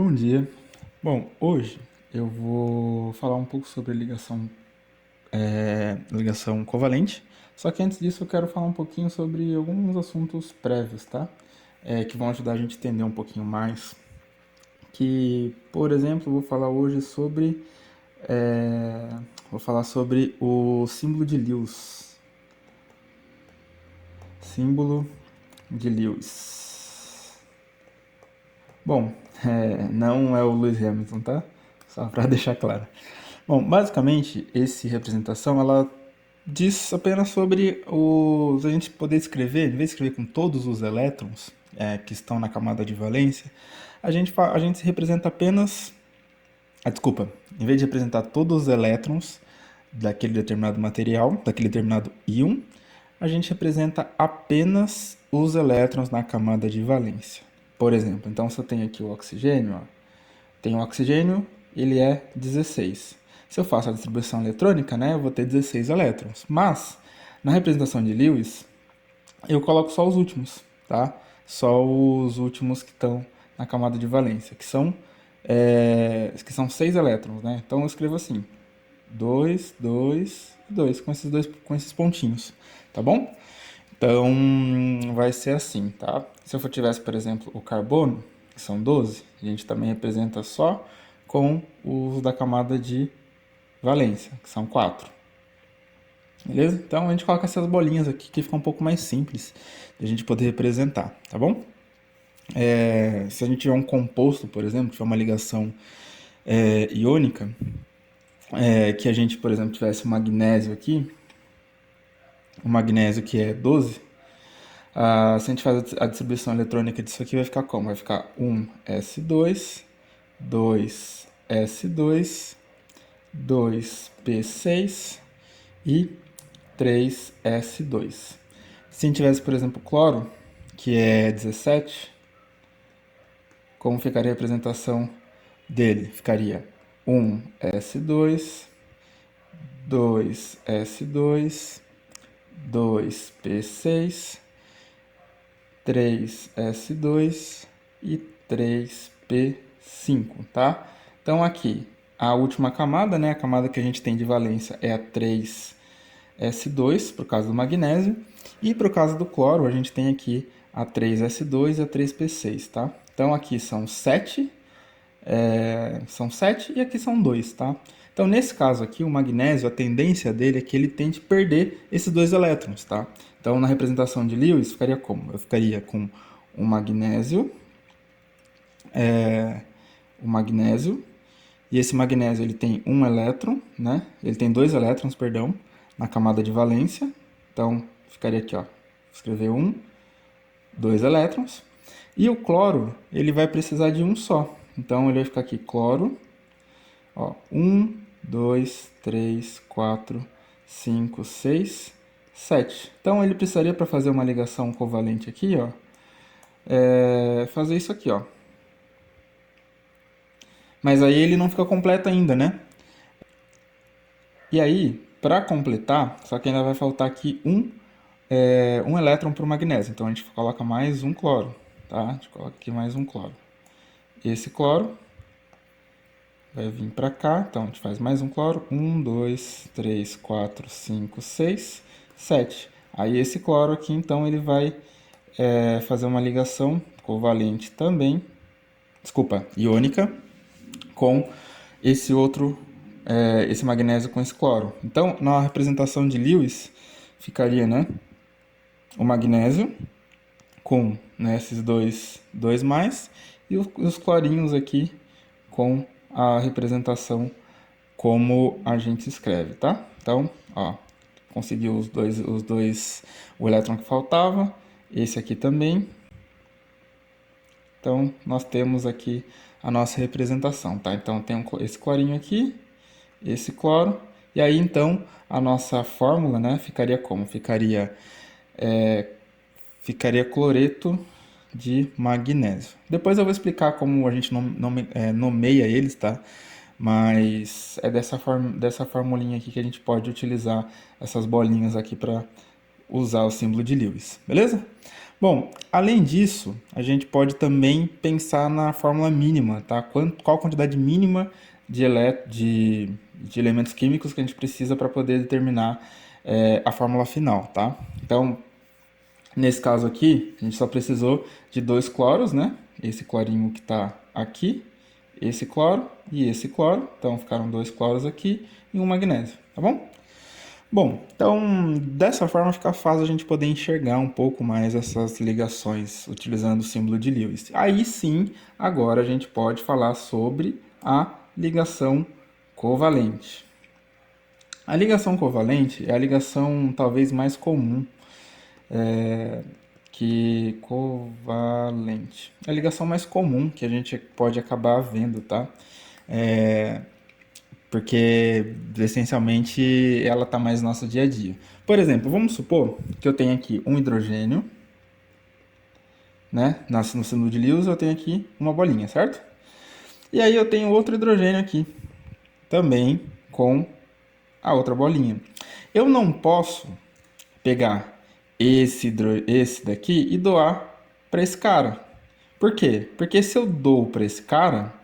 Bom dia. Bom, hoje eu vou falar um pouco sobre ligação covalente. Só que antes disso eu quero falar um pouquinho sobre alguns assuntos prévios, tá? Que vão ajudar a gente a entender um pouquinho mais. Que, por exemplo, eu vou falar hoje sobre o símbolo de Lewis. Símbolo de Lewis. Bom, não é o Lewis Hamilton, tá? Só para deixar claro. Bom, basicamente, essa representação, ela diz apenas sobre a gente poder escrever, em vez de escrever com todos os elétrons que estão na camada de valência, a gente representa apenas, desculpa, em vez de representar todos os elétrons daquele determinado material, daquele determinado íon, a gente representa apenas os elétrons na camada de valência. Por exemplo, então se eu tenho aqui o oxigênio, ó, tem o oxigênio, ele é 16. Se eu faço a distribuição eletrônica, né, eu vou ter 16 elétrons. Mas, na representação de Lewis, eu coloco só os últimos, tá? Só os últimos que estão na camada de valência, que são 6 elétrons, né? Então eu escrevo assim, 2, 2 e 2, com esses pontinhos, tá bom? Então, vai ser assim, tá? Se eu tivesse, por exemplo, o carbono, que são 12, a gente também representa só com os da camada de valência, que são 4. Beleza? Então, a gente coloca essas bolinhas aqui que fica um pouco mais simples de a gente poder representar, tá bom? Se a gente tiver um composto, por exemplo, tiver uma ligação iônica, que a gente, por exemplo, tivesse o magnésio aqui, o magnésio que é 12, se a gente faz a distribuição eletrônica disso aqui, vai ficar como? Vai ficar 1s2, 2s2, 2p6 e 3s2. Se a gente tivesse, por exemplo, cloro, que é 17, como ficaria a representação dele? Ficaria 1s2, 2s2, 2p6, 3s2 e 3p5, tá? Então aqui, a última camada, né, a camada que a gente tem de valência é a 3s2, por causa do magnésio, e por causa do cloro, a gente tem aqui a 3s2 e a 3p6, tá? Então aqui são 7 e aqui são 2, tá? Então, nesse caso aqui, o magnésio, a tendência dele é que ele tente perder esses 2 elétrons, tá? Então, na representação de Lewis, ficaria como? Eu ficaria com o magnésio, e esse magnésio ele tem um elétron, né? Ele tem 2 elétrons, perdão, na camada de valência. Então, ficaria aqui, ó, escrever 2 elétrons. E o cloro, ele vai precisar de um só. Então, ele vai ficar aqui, cloro, ó, 1, 2, 3, 4, 5, 6, 7. Então, ele precisaria, para fazer uma ligação covalente aqui, ó, fazer isso aqui, ó. Mas aí ele não fica completo ainda, né? E aí, para completar, só que ainda vai faltar aqui um elétron para o magnésio. Então, a gente coloca mais um cloro, tá? A gente coloca aqui mais um cloro. Esse cloro vai vir para cá, então a gente faz mais um cloro. 1, 2, 3, 4, 5, 6, 7. Aí esse cloro aqui, então, ele vai fazer uma ligação covalente também, iônica, com esse outro, esse magnésio com esse cloro. Então, na representação de Lewis, ficaria, né, o magnésio com, né, esses dois mais, e os clorinhos aqui com a representação como a gente escreve, tá? Então, ó, conseguiu os dois, o elétron que faltava, esse aqui também. Então, nós temos aqui a nossa representação, tá? Então, tem esse clorinho aqui, esse cloro, e aí, então, a nossa fórmula, né, ficaria como? Ficaria cloreto de magnésio. Depois eu vou explicar como a gente nomeia eles, tá? Mas é dessa formulinha aqui que a gente pode utilizar essas bolinhas aqui para usar o símbolo de Lewis, beleza? Bom, além disso, a gente pode também pensar na fórmula mínima, tá? Qual a quantidade mínima de elementos químicos que a gente precisa para poder determinar a fórmula final, tá? Então, nesse caso aqui, a gente só precisou de 2 cloros, né? Esse clorinho que está aqui, esse cloro e esse cloro. Então, ficaram 2 cloros aqui e um magnésio, tá bom? Bom, então dessa forma fica fácil a gente poder enxergar um pouco mais essas ligações utilizando o símbolo de Lewis. Aí sim, agora a gente pode falar sobre a ligação covalente. A ligação covalente é a ligação talvez mais comum que covalente. É a ligação mais comum que a gente pode acabar vendo, tá? Porque essencialmente ela está mais no nosso dia a dia. Por exemplo, vamos supor que eu tenho aqui um hidrogênio, né? No símbolo de Lewis eu tenho aqui uma bolinha, certo? E aí eu tenho outro hidrogênio aqui, também com a outra bolinha. Eu não posso pegar esse daqui e doar para esse cara. Por quê? Porque se eu dou para esse cara,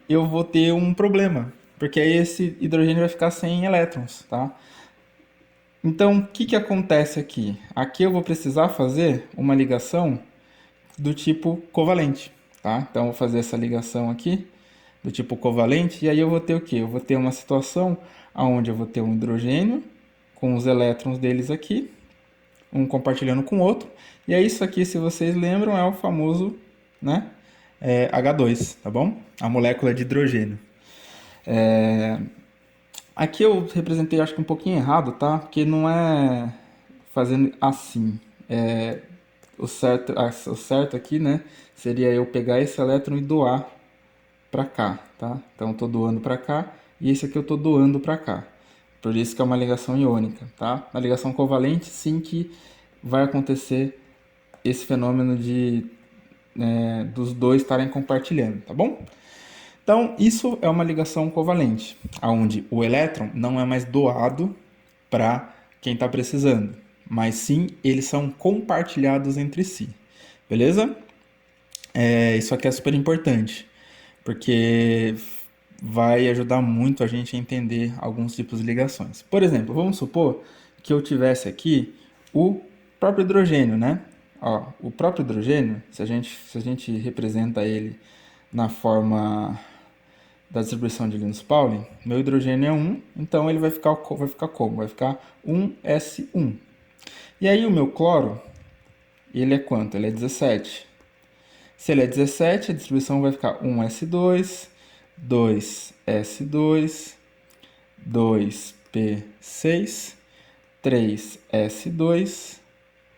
eu vou ter um problema, porque aí esse hidrogênio vai ficar sem elétrons, tá? Então, o que acontece aqui? Aqui eu vou precisar fazer uma ligação do tipo covalente, tá? Então, eu vou fazer essa ligação aqui do tipo covalente, e aí eu vou ter o quê? Eu vou ter uma situação onde eu vou ter um hidrogênio com os elétrons deles aqui, um compartilhando com o outro, e é isso aqui, se vocês lembram, é o famoso, né, H2, tá bom? A molécula de hidrogênio. Aqui eu representei, acho que um pouquinho errado, tá? Porque não é fazendo assim. O certo aqui, né, seria eu pegar esse elétron e doar para cá, tá? Então eu tô doando para cá e esse aqui eu tô doando para cá. Por isso que é uma ligação iônica, tá? Na ligação covalente, sim que vai acontecer esse fenômeno dos dois estarem compartilhando, tá bom? Então, isso é uma ligação covalente, onde o elétron não é mais doado para quem está precisando, mas sim eles são compartilhados entre si, beleza? Isso aqui é super importante, porque vai ajudar muito a gente a entender alguns tipos de ligações. Por exemplo, vamos supor que eu tivesse aqui o próprio hidrogênio, né? Ó, o próprio hidrogênio, se a gente representa ele na forma da distribuição de Linus Pauling, meu hidrogênio é 1, então ele vai ficar como? Vai ficar 1s1. E aí o meu cloro, ele é quanto? Ele é 17. Se ele é 17, a distribuição vai ficar 1s2, 2s2, 2p6, 3s2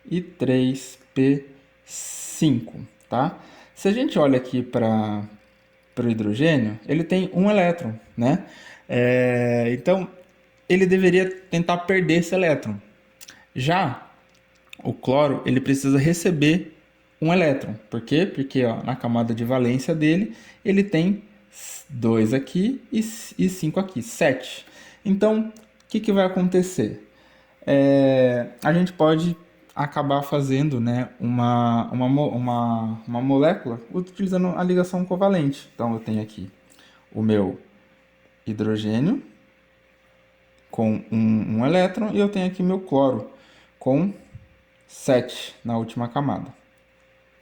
e 3p5, tá? Se a gente olha aqui para o hidrogênio, ele tem um elétron, né? Então, ele deveria tentar perder esse elétron. Já o cloro, ele precisa receber um elétron. Por quê? Porque ó, na camada de valência dele, ele tem 2 aqui e 5 aqui, 7. Então, o que vai acontecer? A gente pode acabar fazendo, né, uma molécula utilizando a ligação covalente. Então, eu tenho aqui o meu hidrogênio com um elétron e eu tenho aqui meu cloro com 7 na última camada,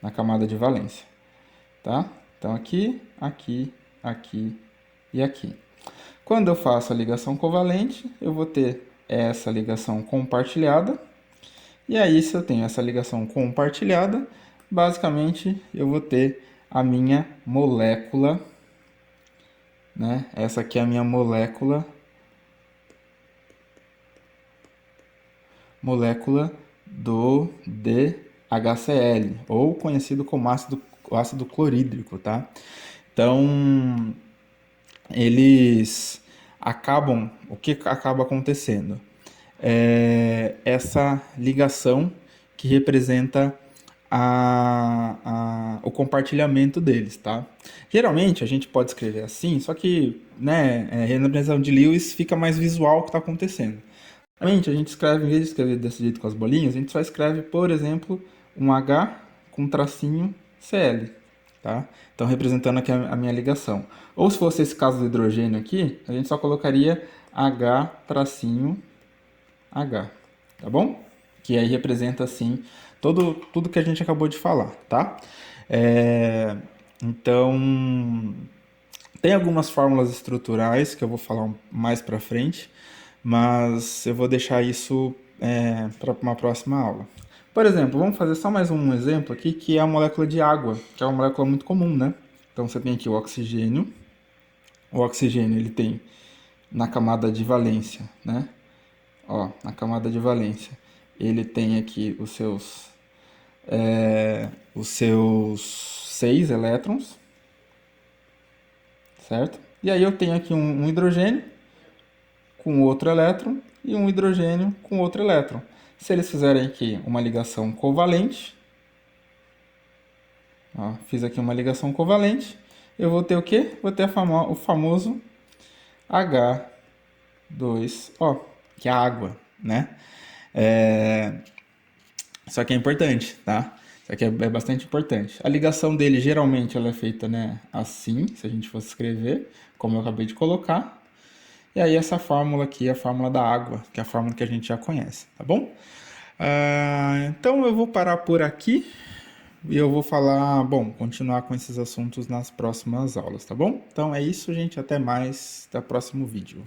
na camada de valência, tá? Então, aqui, aqui, aqui e aqui. Quando eu faço a ligação covalente, eu vou ter essa ligação compartilhada. E aí, se eu tenho essa ligação compartilhada, basicamente eu vou ter a minha molécula, né? Essa aqui é a minha molécula do DHCl, ou conhecido como ácido clorídrico, tá? Então, o que acaba acontecendo? Essa ligação que representa o compartilhamento deles, tá? Geralmente a gente pode escrever assim, só que, né, representação de Lewis fica mais visual o que está acontecendo. A gente escreve, em vez de escrever desse jeito com as bolinhas, a gente só escreve, por exemplo, um H com tracinho Cl, tá? Então, representando aqui a minha ligação. Ou se fosse esse caso do hidrogênio aqui, a gente só colocaria H tracinho H, tá bom? Que aí representa, assim, tudo que a gente acabou de falar, tá? Então, tem algumas fórmulas estruturais que eu vou falar mais para frente, mas eu vou deixar isso para uma próxima aula. Por exemplo, vamos fazer só mais um exemplo aqui, que é a molécula de água, que é uma molécula muito comum, né? Então você tem aqui o oxigênio. O oxigênio ele tem na camada de valência, né? Ó, na camada de valência, ele tem aqui os seus 6 elétrons, certo? E aí eu tenho aqui um hidrogênio com outro elétron e um hidrogênio com outro elétron. Se eles fizerem aqui uma ligação covalente, ó, fiz aqui uma ligação covalente, eu vou ter o quê? Vou ter o famoso H2O, que é a água, né? Só que é importante, tá? Isso aqui é bastante importante. A ligação dele, geralmente, ela é feita, né, assim, se a gente fosse escrever, como eu acabei de colocar. E aí essa fórmula aqui é a fórmula da água, que é a fórmula que a gente já conhece, tá bom? Então eu vou parar por aqui e eu vou falar, bom, continuar com esses assuntos nas próximas aulas, tá bom? Então é isso, gente. Até mais, até o próximo vídeo.